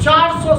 400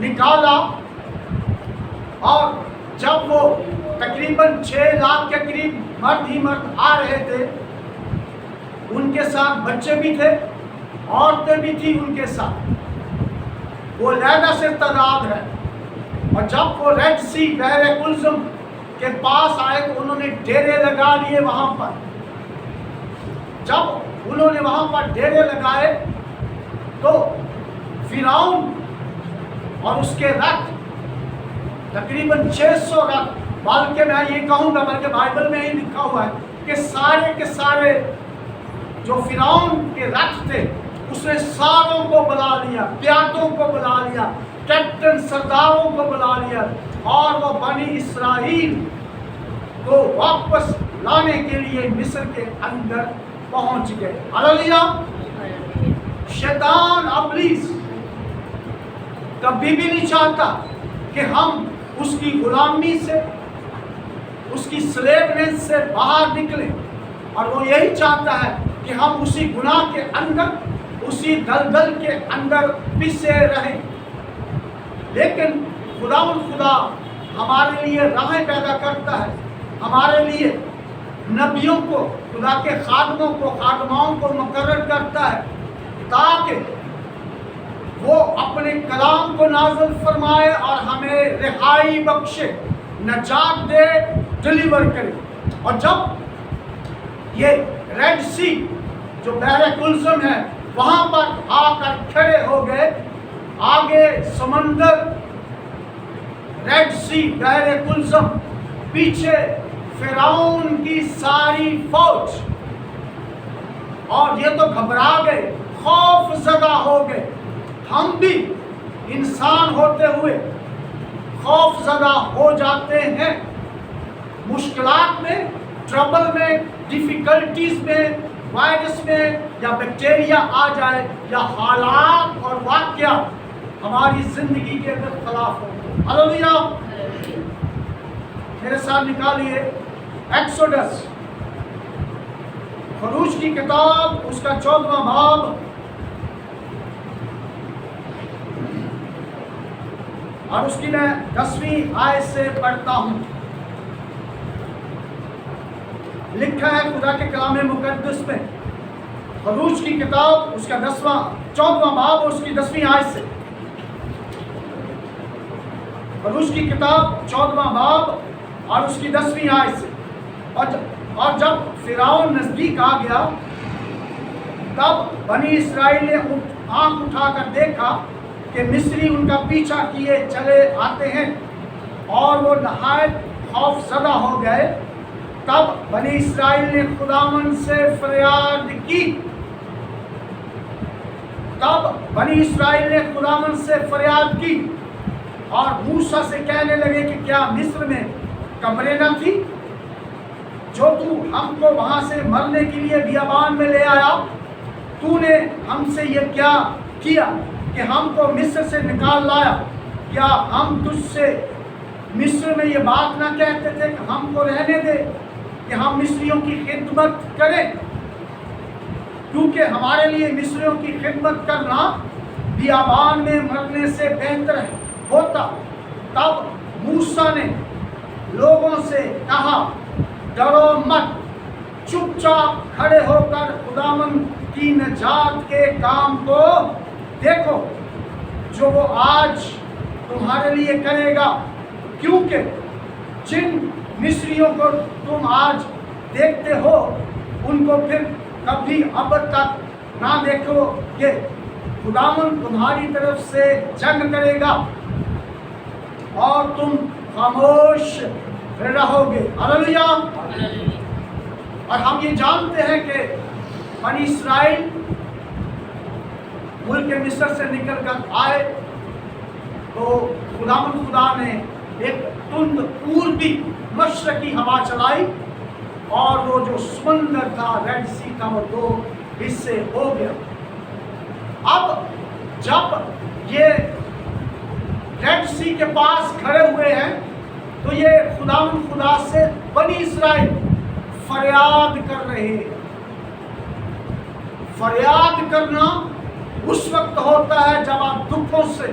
نکالا، اور جب وہ تقریباً 6 لاکھ کے قریب مرد ہی مرد آ رہے تھے، ان کے ساتھ بچے بھی تھے، عورتیں بھی تھیں ان کے ساتھ، وہ علیحدہ سے تعداد ہے۔ اور جب وہ ریڈ سی بحر کلزم کے پاس آئے تو انہوں نے ڈیرے لگا لیے وہاں پر۔ جب انہوں نے وہاں پر ڈیرے لگائے تو فرعون اور اس کے رتھ، تقریباً 600 رتھ، بلکہ میں یہ کہوں گا، بلکہ بائبل میں ہی لکھا ہوا ہے کہ سارے کے سارے جو فرعون کے رتھ تھے، اس نے ساروں کو بلا لیا، پیادوں کو بلا لیا، کیپٹن سرداروں کو بلا لیا، اور وہ بنی اسرائیل کو واپس لانے کے لیے مصر کے اندر پہنچ گئے۔ ہلیلویا۔ شیطان ابلیس کبھی بھی نہیں چاہتا کہ ہم اس کی غلامی سے، اس کی سلیونس سے باہر نکلیں، اور وہ یہی چاہتا ہے کہ ہم اسی گناہ کے اندر، اسی دلدل کے اندر پسے رہیں۔ لیکن خدا ہمارے لیے راہیں پیدا کرتا ہے، ہمارے لیے نبیوں کو، خدا کے خادموں کو، خادماؤں کو مقرر کرتا ہے تاکہ وہ اپنے کلام کو نازل فرمائے اور ہمیں رہائی بخشے، نجات دے، ڈلیور کرے۔ اور جب یہ ریڈ سی جو بحر کلزم ہے وہاں پر آ کر کھڑے ہو گئے، آگے سمندر، ریڈ سی، بحر کلزم، پیچھے فرعون کی ساری فوج، اور یہ تو گھبرا گئے، خوف زدہ ہو گئے۔ ہم بھی انسان ہوتے ہوئے خوف زدہ ہو جاتے ہیں، مشکلات میں، ٹربل میں، ڈیفیکلٹیز میں، وائرس میں، یا بیکٹیریا آ جائے، یا حالات اور واقعات ہماری زندگی کے اندر خلاف ہو۔ ہلیلویا۔ میرے ساتھ نکالیے ایکسوڈس، خروج کی کتاب، اس کا 14واں باب، اور اس کی میں 10ویں آیت سے پڑھتا ہوں۔ لکھا ہے خدا کے کلام مقدس میں، خروج کی کتاب، اس کا 14واں باب اور اس کی 10ویں آیت سے۔ خروج کی کتاب 14واں باب اور اس کی 10ویں آیت سے۔ اور جب فرعون نزدیک آ گیا، تب بنی اسرائیل نے آنکھ اٹھا کر دیکھا کہ مصری ان کا پیچھا کیے چلے آتے ہیں، اور وہ نہایت خوف زدہ ہو گئے۔ تب بنی اسرائیل نے خداوند سے فریاد کی، اور موسیٰ سے کہنے لگے کہ کیا مصر میں قبریں نہ تھی جو تو ہم کو وہاں سے مرنے کے لیے بیابان میں لے آیا؟ تو نے ہم سے یہ کیا کیا کہ ہم کو مصر سے نکال لایا؟ کیا ہم تجھ سے مصر میں یہ بات نہ کہتے تھے کہ ہم کو رہنے دے کہ ہم مصریوں کی خدمت کریں؟ کیونکہ ہمارے لیے مصریوں کی خدمت کرنا بیابان میں مرنے سے بہتر ہوتا۔ تب موسیٰ نے لوگوں سے کہا، ڈرو مت، چپ چاپ کھڑے ہو کر خداوند کی نجات کے کام کو دیکھو جو وہ آج تمہارے لیے کرے گا، کیونکہ جن مصریوں کو تم آج دیکھتے ہو ان کو پھر کبھی اب تک نہ دیکھو گے۔ خداوند تمہاری طرف سے جنگ کرے گا اور تم خاموش رہو گے۔ ہلیلویا۔ اور ہم یہ جانتے ہیں کہ بنی اسرائیل ملک مصر سے نکل کر آئے تو خدا نے ایک تند پوربی مشرقی ہوا چلائی، اور وہ جو سمندر تھا، ریڈ سی کا، وہ 2 حصے ہو گیا۔ اب جب یہ ریڈ سی کے پاس کھڑے ہوئے ہیں تو یہ خدا سے بنی اسرائیل فریاد کر رہے ہیں۔ فریاد کرنا اس وقت ہوتا ہے جب آپ دکھوں سے،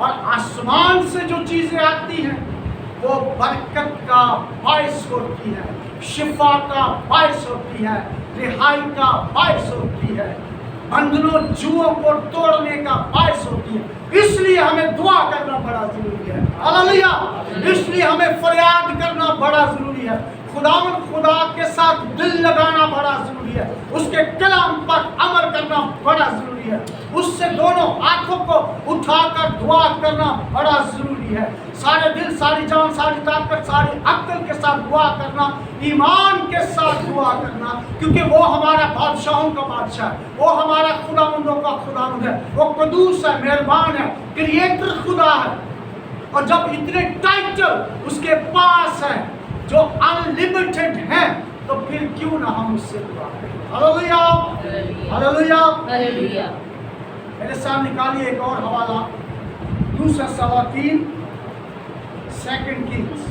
اور آسمان سے جو چیزیں آتی ہیں وہ برکت کا باعث ہوتی ہے، شفا کا باعث ہوتی ہے، رہائی کا باعث ہوتی ہے، بندھنوں جوؤں کو توڑنے کا باعث ہوتی ہے۔ اس لیے ہمیں دعا کرنا بڑا ضروری ہے، ہاللویا۔ اس لیے ہمیں فریاد کرنا بڑا ضروری ہے، خدا کے ساتھ دل لگانا بڑا ضروری ہے، اس کے کلام پر عمل کرنا بڑا ضروری ہے، اس سے دونوں ہاتھوں کو اٹھا کر دعا کرنا بڑا ضروری ہے، سارے دل، ساری جان، ساری طاقت، ساری عقل کے ساتھ دعا کرنا، ایمان کے ساتھ دعا کرنا، کیونکہ وہ ہمارا بادشاہوں کا بادشاہ ہے، وہ ہمارا خداوندوں کا خداوند ہے، وہ قدوس ہے، مہربان ہے، کریٹر خدا ہے۔ اور جب اتنے ٹائٹل اس کے پاس ہیں جو انلمیٹڈ ہیں، تو پھر کیوں نہ ہم اس سے دعا کریں؟ Hallelujah, hallelujah, hallelujah. میرے ساتھ نکالیے ایک اور حوالہ، دوسرا سلاطین، سیکنڈ کنگز،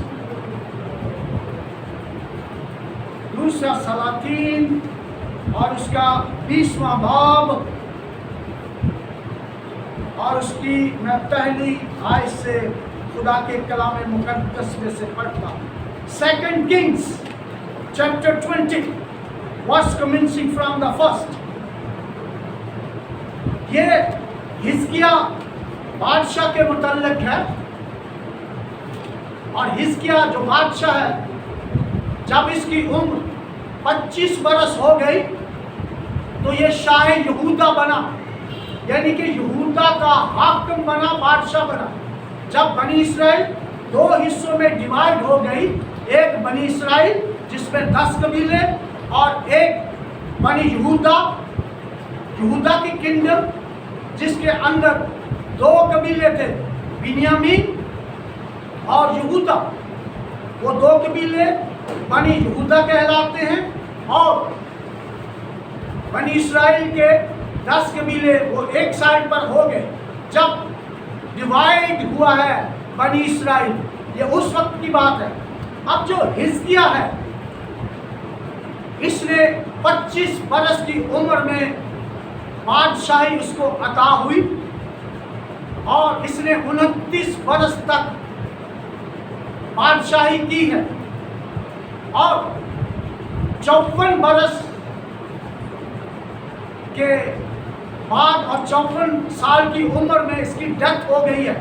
دوسرا سلاطین اور اس کا 20واں باب، اور اس کی میں پہلی آیت سے خدا کے کلام مقدس میں سے پڑھتا ہوں۔ Second Kings chapter 20 verse commencing from the first۔ یہ حزقیاہ بادشاہ کے متعلق ہے، اور حزقیاہ جو بادشاہ ہے، جب اس کی عمر 25 برس ہو گئی تو یہ شاہ یہودا بنا، یعنی کہ یہودا کا حاکم بنا، بادشاہ بنا۔ جب بنی اسرائیل دو حصوں میں ڈیوائیڈ ہو گئی، ایک بنی اسرائیل جس میں 10 قبیلے، اور ایک بنی یہودا، یہودا کی کنگڈم جس کے اندر 2 قبیلے تھے، بنیامین اور یہودا۔ وہ 2 قبیلے بنی یہودا کہلاتے ہیں، اور بنی اسرائیل کے 10 قبیلے وہ ایک سائڈ پر ہو گئے۔ جب ڈیوائیڈ ہوا ہے بنی اسرائیل، یہ اس وقت کی بات ہے۔ اب جو حزقیاہ ہے، اس نے 25 برس کی عمر میں بادشاہی اس کو عطا ہوئی، اور اس نے 29 برس تک بادشاہی کی ہے، اور 54 برس کے بعد اور 54 سال کی عمر میں اس کی ڈیتھ ہو گئی ہے،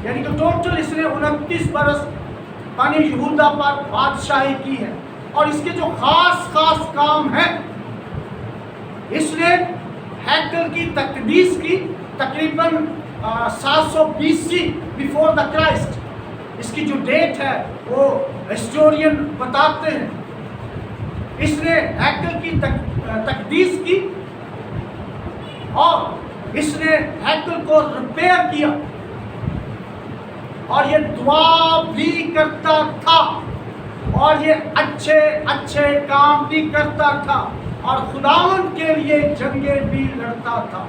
یعنی کہ ٹوٹل اس نے 29 برس بنی یہودا پر بادشاہی کی ہے۔ اور اس کے جو خاص کام ہیں، اس نے ہیکل کی تقدیس کی، تقریباً 720 بیفور دا کرائسٹ، اس کی جو ڈیٹ ہے وہ ہسٹورین بتاتے ہیں۔ اس نے ہیکل کی تقدیس کی، اور اس نے ہیکل کو ریپیئر کیا، اور یہ دعا بھی کرتا تھا، اور یہ اچھے کام بھی کرتا تھا، اور خداوند کے لیے جنگیں بھی لڑتا تھا۔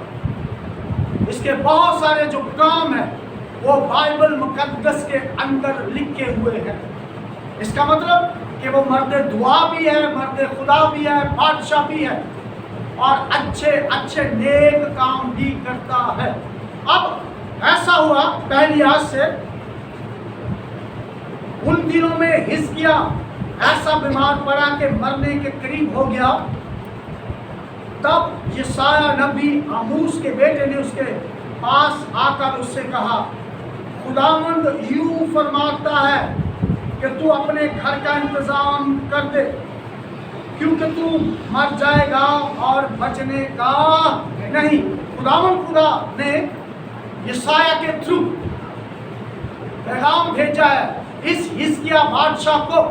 اس کے بہت سارے جو کام ہیں وہ بائبل مقدس کے اندر لکھے ہوئے ہیں۔ اس کا مطلب کہ وہ مرد دعا بھی ہے، مرد خدا بھی ہے، بادشاہ بھی ہے، اور اچھے نیک کام بھی کرتا ہے۔ اب ایسا ہوا پہلی آیت سے، ان دنوں میں حزقیاہ ایسا بیمار پڑا کہ مرنے کے قریب ہو گیا۔ تب یسایہ نبی آموس کے بیٹے نے اس کے پاس آ کر اس سے کہا، خداوند یوں فرماتا ہے کہ تو اپنے گھر کا انتظام کر دے، کیونکہ تو مر جائے گا اور بچنے کا نہیں۔ خداوند خدا نے یسایہ کے تھرو پیغام بھیجا ہے اس حزقیاہ بادشاہ کو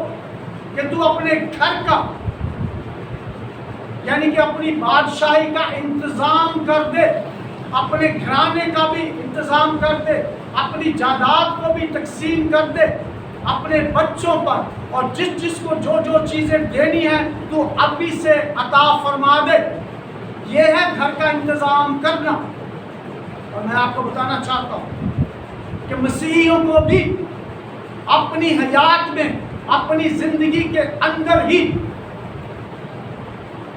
کہ تو اپنے گھر کا، یعنی کہ اپنی بادشاہی کا انتظام کر دے، اپنے گھرانے کا بھی انتظام کر دے، اپنی جائیداد کو بھی تقسیم کر دے، اپنے بچوں پر، اور جس کو جو چیزیں دینی ہیں تو ابھی سے عطا فرما دے۔ یہ ہے گھر کا انتظام کرنا۔ اور میں آپ کو بتانا چاہتا ہوں کہ مسیحیوں کو بھی اپنی حیات میں، اپنی زندگی کے اندر ہی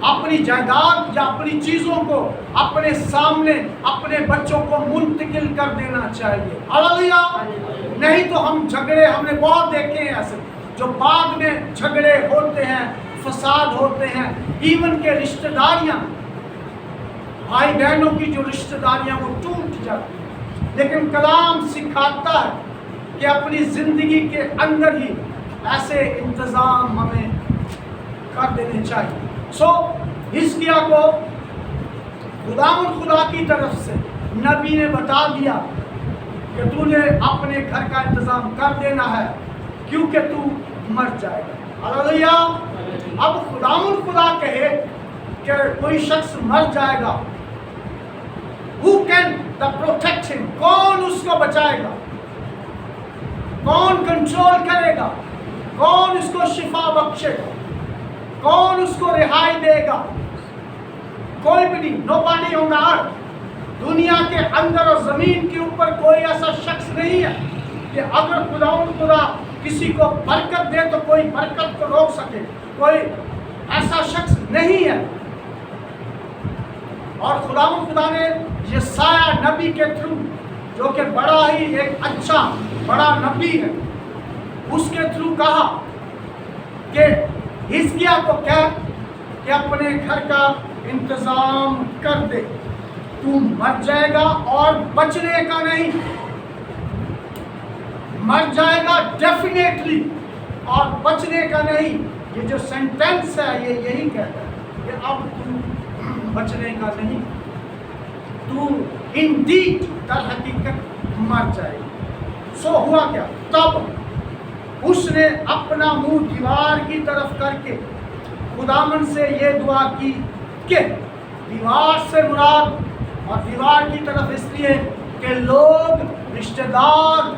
اپنی جائیداد یا اپنی چیزوں کو اپنے سامنے اپنے بچوں کو منتقل کر دینا چاہیے. ہاللویا. نہیں تو ہم جھگڑے ہم نے بہت دیکھے ہیں ایسے جو بعد میں جھگڑے ہوتے ہیں, فساد ہوتے ہیں, ایون کے رشتہ داریاں, بھائی بہنوں کی جو رشتہ داریاں وہ ٹوٹ جاتی ہیں. لیکن کلام سکھاتا ہے کہ اپنی زندگی کے اندر ہی ایسے انتظام ہمیں کر دینے چاہیے. سو حزقیاہ کو خدا کی طرف سے نبی نے بتا دیا کہ تو نے اپنے گھر کا انتظام کر دینا ہے کیونکہ تو مر جائے گا. ہاللویا. اب خدا کہے کہ کوئی شخص مر جائے گا, who can protect him؟ کون اس کو بچائے گا, کون کنٹرول کرے گا, کون اس کو شفا بخشے گا, کون اس کو رہائی دے گا؟ کوئی بھی نہیں. nobody on the earth. دنیا کے اندر اور زمین کے اوپر کوئی ایسا شخص نہیں ہے کہ اگر خدا کسی کو برکت دے تو کوئی برکت کو روک سکے. کوئی ایسا شخص نہیں ہے. اور خدا نے یسایہ نبی کے تھرو, جو کہ بڑا ہی ایک اچھا بڑا نبی ہے, اس کے تھرو کہا کہ حزقیاہ کو کہہ کہ اپنے گھر کا انتظام کر دے, تو مر جائے گا اور بچنے کا نہیں. مر جائے گا ڈیفینیٹلی اور بچنے کا نہیں. یہ جو سینٹینس ہے یہ یہی کہتا ہے کہ اب تو بچنے کا نہیں, تو انڈیڈ در حقیقت مر جائے گا. سو ہوا کیا؟ تب اس نے اپنا منہ دیوار کی طرف کر کے خداوند سے یہ دعا کی کہ دیوار سے مراد, اور دیوار کی طرف اس لیے کہ لوگ رشتہ دار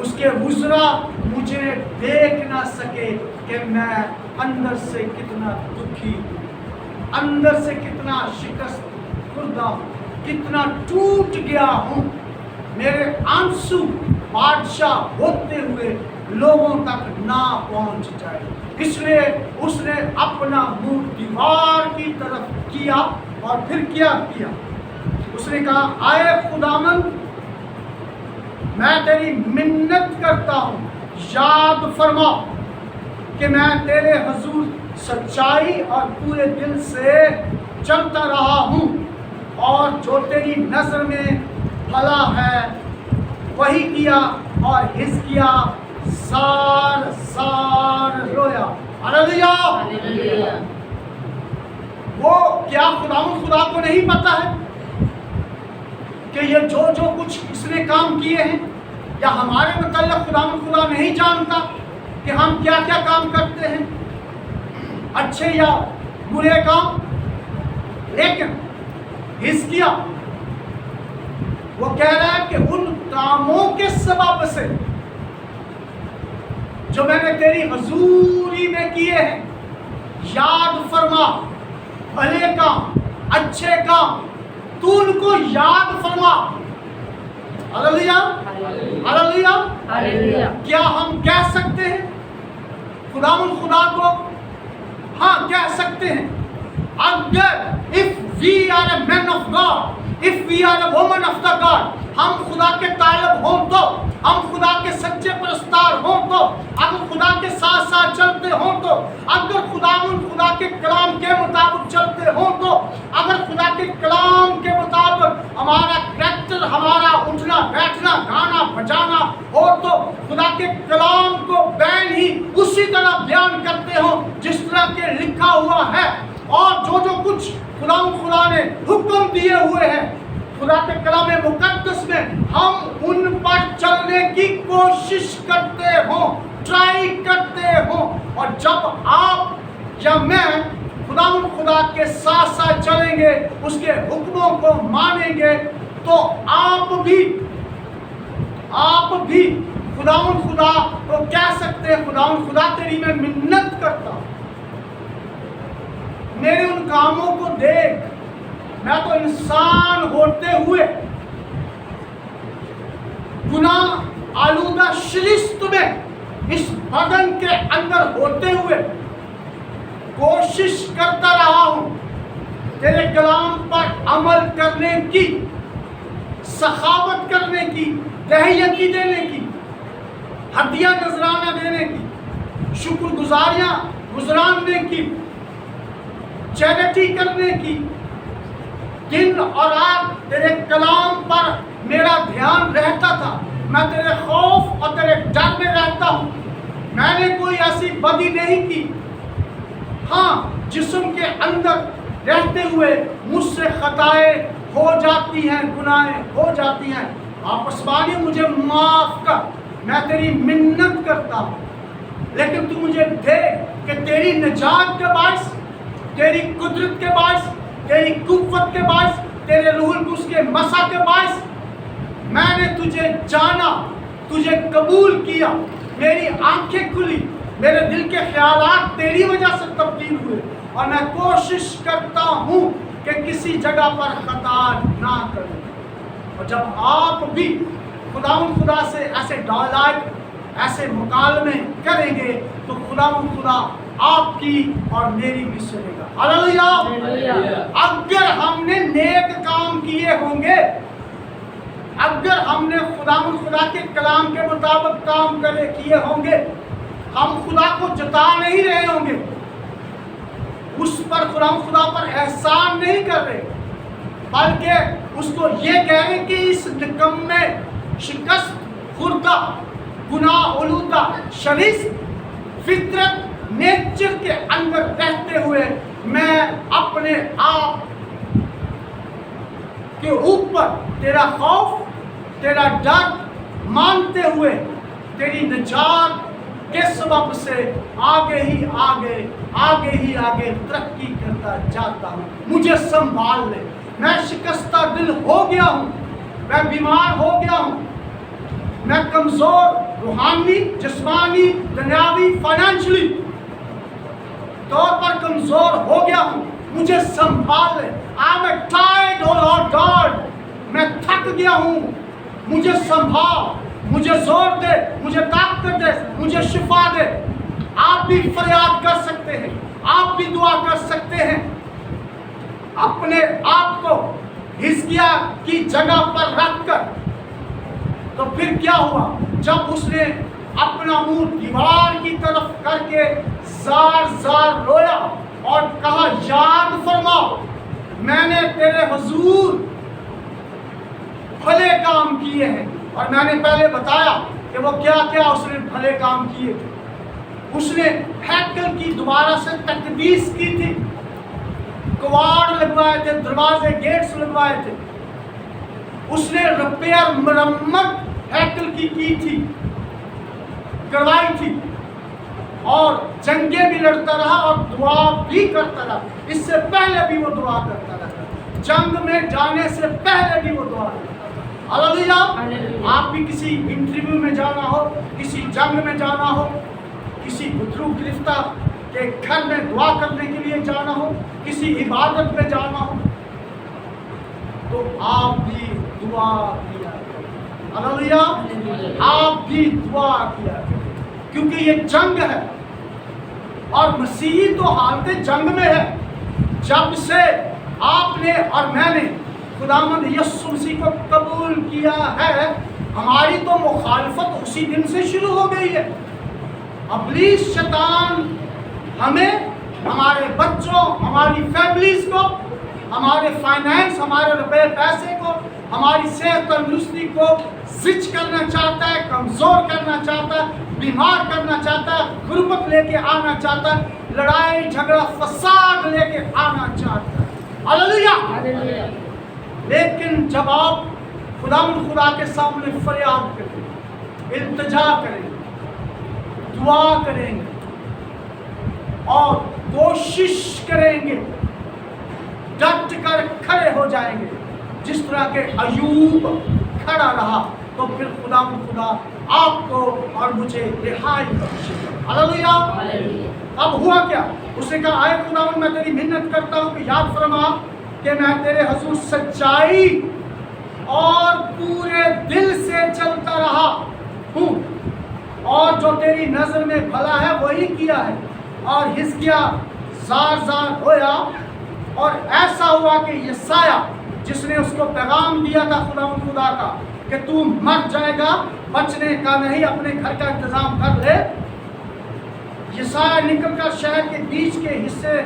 اس کے وزراء مجھے دیکھ نہ سکے کہ میں اندر سے کتنا دکھی, اندر سے کتنا شکست خوردہ ہوں, کتنا ٹوٹ گیا ہوں. میرے آنسو بادشاہ ہوتے ہوئے لوگوں تک نہ پہنچ جائے. اس لیے اس نے اپنا منہ دیوار کی طرف کیا اور پھر کیا اس نے کہا, آئے خداوند میں تیری منت کرتا ہوں, یاد فرما کہ میں تیرے حضور سچائی اور پورے دل سے چلتا رہا ہوں, اور جو تیری نظر میں بھلا ہے وہی کیا. اور حزقیاہ سار رویا. ہاللویا. وہ کیا خدا کو نہیں پتا ہے کہ یہ جو کچھ اس نے کام کیے ہیں, یا ہمارے متعلق خدا نہیں جانتا کہ ہم کیا کیا کام کرتے ہیں, اچھے یا برے کام؟ لیکن حزقیاہ وہ کہہ رہا ہے کہ ان کاموں کے سبب سے جو میں نے تیری حضوری میں کیے ہیں, یاد فرما بھلے کام, اچھے کام, تو ان کو یاد فرما. ہاللویا. ہاللویا. کیا ہم کہہ سکتے ہیں خدا کو؟ ہاں کہہ سکتے ہیں. اگر if we are a man of God, if we are a woman of the God, ہم خدا کے طالب ہوں تو, ہم خدا کے سچے پرستار ہوں تو, اگر خدا کے ساتھ ساتھ چلتے ہوں تو, اگر خدا کے کلام کے مطابق چلتے ہوں تو, اگر خدا کے کلام کے مطابق ہمارا کریکٹر, ہمارا اٹھنا بیٹھنا گانا بجانا ہو تو, خدا کے کلام کو بین ہی اسی طرح بیان کرتے ہوں جس طرح کے لکھا ہوا ہے, اور جو کچھ خدا نے حکم دیے ہوئے ہیں خدا کے کلام مقدس میں ہم ان پر چلنے کی کوشش کرتے ہوں, ٹرائی کرتے ہوں, اور جب آپ یا میں خدا کے ساتھ ساتھ چلیں گے, اس کے حکموں کو مانیں گے, تو آپ بھی خدا کو کہہ سکتے ہیں, خدا تیری میں منت کرتا ہوں, میرے ان کاموں کو دیکھ, میں تو انسان ہوتے ہوئے گناہ آلودہ شلست میں اس بدن کے اندر ہوتے ہوئے کوشش کرتا رہا ہوں تیرے کلام پر عمل کرنے کی، سخاوت کرنے کی، تہیتی دینے کی، ہدیہ نذرانہ دینے کی، شکر گزاریاں گزارنے کی، چیریٹی کرنے کی۔ دن اور رات تیرے کلام پر میرا دھیان رہتا تھا، میں تیرے خوف اور تیرے ڈر میں رہتا ہوں۔ میں نے کوئی ایسی بدی نہیں کی، ہاں جسم کے اندر رہتے ہوئے مجھ سے خطائیں ہو جاتی ہیں، گناہیں ہو جاتی ہیں۔ آپس بانی مجھے معاف کر، میں تیری منت کرتا ہوں۔ لیکن تو مجھے دے کہ تیری نجات کے باعث، تیری قدرت کے باعث، تیری قوت کے باعث، تیرے روح القدس کے مسا کے باعث میں نے تجھے جانا، تجھے قبول کیا، میری آنکھیں کھلی، میرے دل کے خیالات تیری وجہ سے تبدیل ہوئے، اور میں کوشش کرتا ہوں کہ کسی جگہ پر خطا نہ کروں۔ اور جب آپ بھی خدا سے ایسے ڈائلاگ، ایسے مکالمے کریں گے تو خدا آپ کی اور میری بھی سنے گا۔ ہاللیلویہ۔ اگر ہم نے نیک کام کیے ہوں گے، اگر ہم نے خدا کے کلام کے مطابق کام کیے ہوں گے، ہم خدا کو جتا نہیں رہے ہوں گے، اس پر خدا پر احسان نہیں کر رہے، بلکہ اس کو یہ کہہ رہے کہ اس نکمے، شکست خوردہ، گناہ آلودہ، شرس فطرت، نیچر کے اندر رہتے ہوئے میں اپنے آپ کے اوپر تیرا خوف، تیرا ڈر مانتے ہوئے تیری نجات کے سبب سے آگے ہی آگے ترقی کرتا جاتا ہوں۔ مجھے سنبھال لے، میں شکستہ دل ہو گیا ہوں، میں بیمار ہو گیا ہوں، میں کمزور، روحانی، جسمانی، دنیاوی، فائنینشلی طور پر کمزور ہو گیا ہوں، مجھے سنبھال لے۔ I'm tired, oh Lord God، میں تھک گیا ہوں، مجھے سنبھال، مجھے زور دے، مجھے طاقت دے، مجھے شفا دے۔ آپ بھی فریاد کر سکتے ہیں، آپ بھی دعا کر سکتے ہیں، اپنے آپ کو حزقیاہ کی جگہ پر رکھ کر۔ تو پھر کیا ہوا؟ جب اس نے اپنا منہ دیوار کی طرف کر کے زار رویا اور کہا، یاد فرماؤ میں نے تیرے حضور بھلے کام کیے ہیں، اور میں نے پہلے بتایا کہ وہ کیا اس نے بھلے کام کیے تھے۔ اس نے ہیکل کی دوبارہ سے تقدیس کی تھی، کواڑ لگوائے تھے، دروازے گیٹس لگوائے تھے، اس نے ریپیئر، مرمت ہیکل کی تھی، کروائی تھی، اور جنگیں بھی لڑتا رہا اور دعا بھی کرتا رہا۔ اس سے پہلے بھی وہ دعا کرتا رہا، جنگ میں جانے سے پہلے بھی وہ دعا کرتا رہا۔ ہاللیلویہ۔ آپ بھی کسی انٹرویو میں جانا ہو، کسی جنگ میں جانا ہو، کسی گتھرو گرفتہ کے گھر میں دعا کرنے کے لیے جانا ہو، کسی عبادت میں جانا ہو، تو آپ بھی دعا کیا کریں۔ ہاللیلویہ۔ آپ بھی دعا کیا کریں، کیونکہ یہ جنگ ہے، اور مسیحی تو حالت جنگ میں ہے۔ جب سے آپ نے اور میں نے خداوند یسوع مسیح کو قبول کیا ہے، ہماری تو مخالفت اسی دن سے شروع ہو گئی ہے۔ ابلیس شیطان ہمیں، ہمارے بچوں، ہماری فیملیز کو، ہمارے فائنینس، ہمارے روپے پیسے کو، ہماری صحت تندرستی کو زچ کرنا چاہتا ہے، کمزور کرنا چاہتا ہے، بیمار کرنا چاہتا ہے، غربت لے کے آنا چاہتا ہے، لڑائی جھگڑا فساد لے کے آنا چاہتا ہے۔ ہاللیلویہ۔ لیکن جب آپ خدا کے سامنے فریاد کریں گے، التجا کریں گے، دعا کریں گے اور کوشش کریں گے، ڈٹ کر کھڑے ہو جائیں گے جس طرح کے ایوب کھڑا رہا، تو پھر خدا آپ کو اور مجھے رہائی بخشے گا۔ ہاللیلویہ۔ اب ہوا کیا؟ اس نے کہا، اے خدا میں تیری منت کرتا ہوں کہ یاد فرما کہ میں تیرے حضور سچائی اور پورے دل سے چلتا رہا ہوں، اور جو تیری نظر میں بھلا ہے وہی کیا ہے۔ اور حزقیاہ زار زار ہویا اور ایسا ہوا کہ یسایہ جس نے اس کو پیغام دیا تھا خدا کا کہ تو مر جائے گا، بچنے کا نہیں، اپنے گھر کا انتظام کر لے، یسایہ نکل کر شہر کے بیچ کے حصے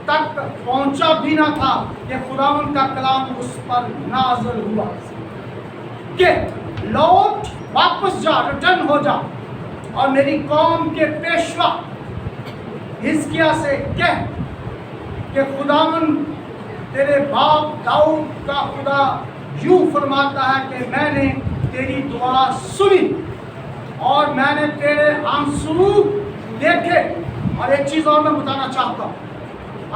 تک پہنچا بھی نہ تھا کہ خداوند کا کلام اس پر نازل ہوا کہ لوٹ، واپس جا، ریٹرن ہو جا اور میری قوم کے پیشوا حزقیہ سے کہہ کہ خداوند تیرے باپ داؤد کا خدا یوں فرماتا ہے کہ میں نے تیری دعا سنی اور میں نے تیرے آنسو دیکھے۔ اور ایک چیز اور میں بتانا چاہتا ہوں،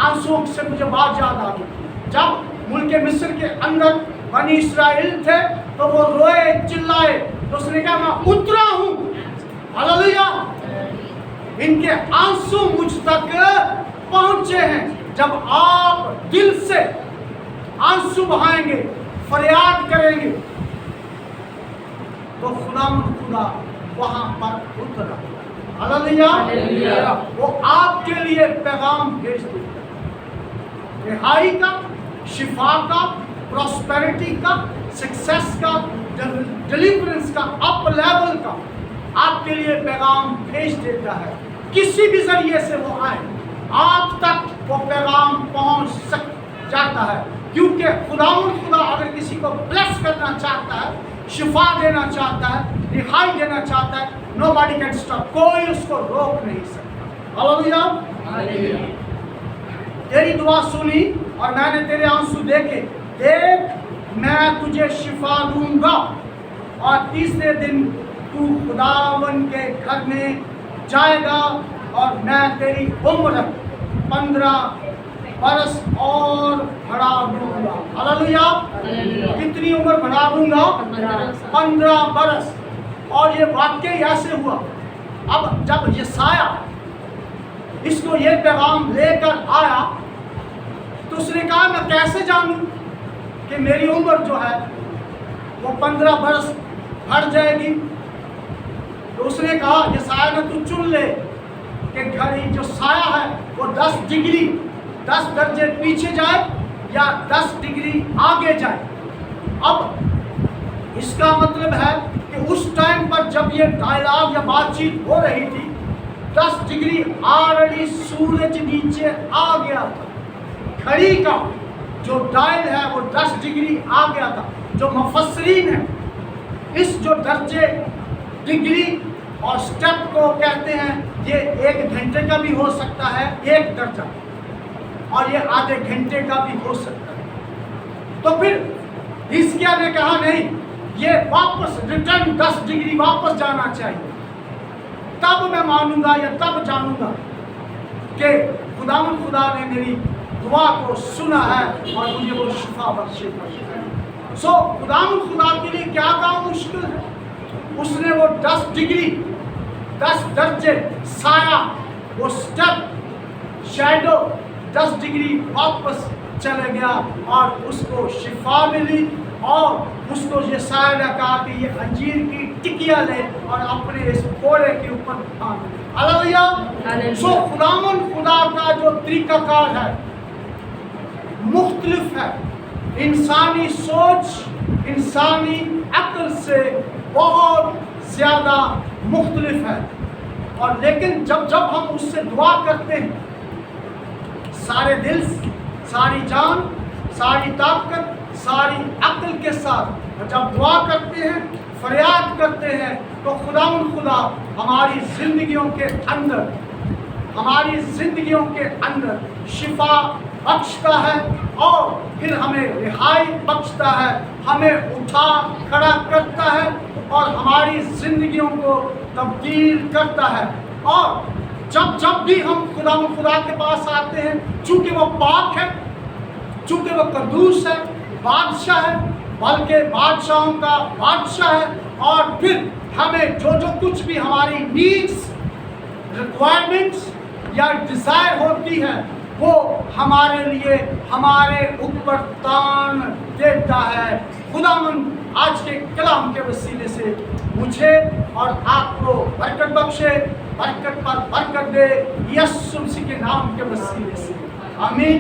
آنسو سے مجھے بات یاد آ گئی، جب ملک مصر کے اندر بنی اسرائیل تھے تو وہ روئے چلائے، تو اس نے کہا میں اترا ہوں، ہاللیلویا، ان کے آنسو مجھ تک پہنچے ہیں۔ جب آپ دل سے آنسو بہائیں گے، فریاد کریں گے تو خدا وہاں پر اترا، ہاللیلویا، وہ آپ کے لیے پیغام بھیج دیتا ہے، رہائی کا، شفا کا، پراسپیرٹی کا، سکسیس کا، ڈیلیورنس کا، اپ لیول کا آپ کے لیے پیغام بھیج دیتا ہے۔ کسی بھی ذریعے سے وہ آئے، آپ تک وہ پیغام پہنچ جاتا ہے، کیونکہ خدا اگر کسی کو بلیس کرنا چاہتا ہے، شفا دینا چاہتا ہے، رہائی دینا چاہتا ہے، nobody can stop، کوئی اس کو روک نہیں سکتا۔ ہاللیلویا، تیری دعا سنی اور میں نے تیرے آنسو دیکھے، دیکھ میں تجھے شفا دوں گا اور تیسرے دن تو خداوند کے گھر میں جائے گا اور میں تیری عمر 15 برس اور بڑھا دوں گا۔ ہاللیلویا، کتنی عمر بڑھا دوں گا؟ 15 برس۔ اور یہ واقعی ایسے ہوا۔ اب جب یسایہ اس کو یہ پیغام لے کر آیا تو اس نے کہا میں کیسے جانوں کہ میری عمر جو ہے وہ 15 برس بڑھ جائے گی؟ تو اس نے کہا یسایہ نے تو چن لے کہ گھڑی جو سایہ ہے وہ 10 ڈگری 10 درجے پیچھے جائے یا 10 ڈگری آگے جائے۔ اب اس کا مطلب ہے کہ اس ٹائم پر جب یہ ڈائلاگ یا بات چیت ہو رہی تھی 10 ڈگری آلریڈی سورج نیچے آ گیا تھا، گھڑی کا جو ڈائل ہے وہ 10 ڈگری آ گیا تھا۔ جو مفسرین ہیں اس جو درجے، ڈگری اور سٹیپ کو کہتے ہیں، یہ 1 گھنٹے کا بھی ہو سکتا ہے 1 درجہ، اور یہ آدھے گھنٹے کا بھی ہو سکتا ہے۔ تو پھر حزقیہ نے کہا نہیں، یہ واپس ریٹرن 10 ڈگری واپس جانا چاہیے، تب میں مانوں گا یا تب جانوں گا کہ خدا نے میری دعا کو سنا ہے اور مجھے وہ شفا بخشے۔ سو خدا کے لیے کیا کام مشکل ہے؟ اس نے وہ 10 ڈگری 10 درجے سایہ، وہ سٹیپ، شیڈو 10 ڈگری واپس چلے گیا اور اس کو شفا ملی، اور اس کو یہ سایہ نے کہا کہ یہ انجیر کی ٹکیا لے اور اپنے اس پھوڑے کے اوپر پھانک دے۔ ہاللیلویا۔ سو خدا کا جو طریقہ کار ہے مختلف ہے، انسانی سوچ، انسانی عقل سے بہت زیادہ مختلف ہے، اور لیکن جب ہم اس سے دعا کرتے ہیں سارے دل، ساری جان، ساری طاقت، ساری عقل کے ساتھ، اور جب دعا کرتے ہیں، فریاد کرتے ہیں، تو خدا ہماری زندگیوں کے اندر شفا بخشتا ہے اور پھر ہمیں رہائی بخشتا ہے، ہمیں اٹھا کھڑا کرتا ہے اور ہماری زندگیوں کو تبدیل کرتا ہے۔ اور جب بھی ہم خدا کے پاس آتے ہیں، چونکہ وہ پاک ہے، چونکہ وہ قدوس ہے، بادشاہ ہے، بلکہ بادشاہوں کا بادشاہ ہے، اور پھر ہمیں جو کچھ بھی ہماری نیڈس، ریکوائرمنٹس یا ڈیزائر ہوتی ہے وہ ہمارے لیے ہمارے اوپر تان دیتا ہے۔ خداوند آج کے کلام کے وسیلے سے مجھے اور آپ کو برکت بخشے۔ برکت پر برکت دے یسوع مسیح کے نام کے وسیلے سے آمین.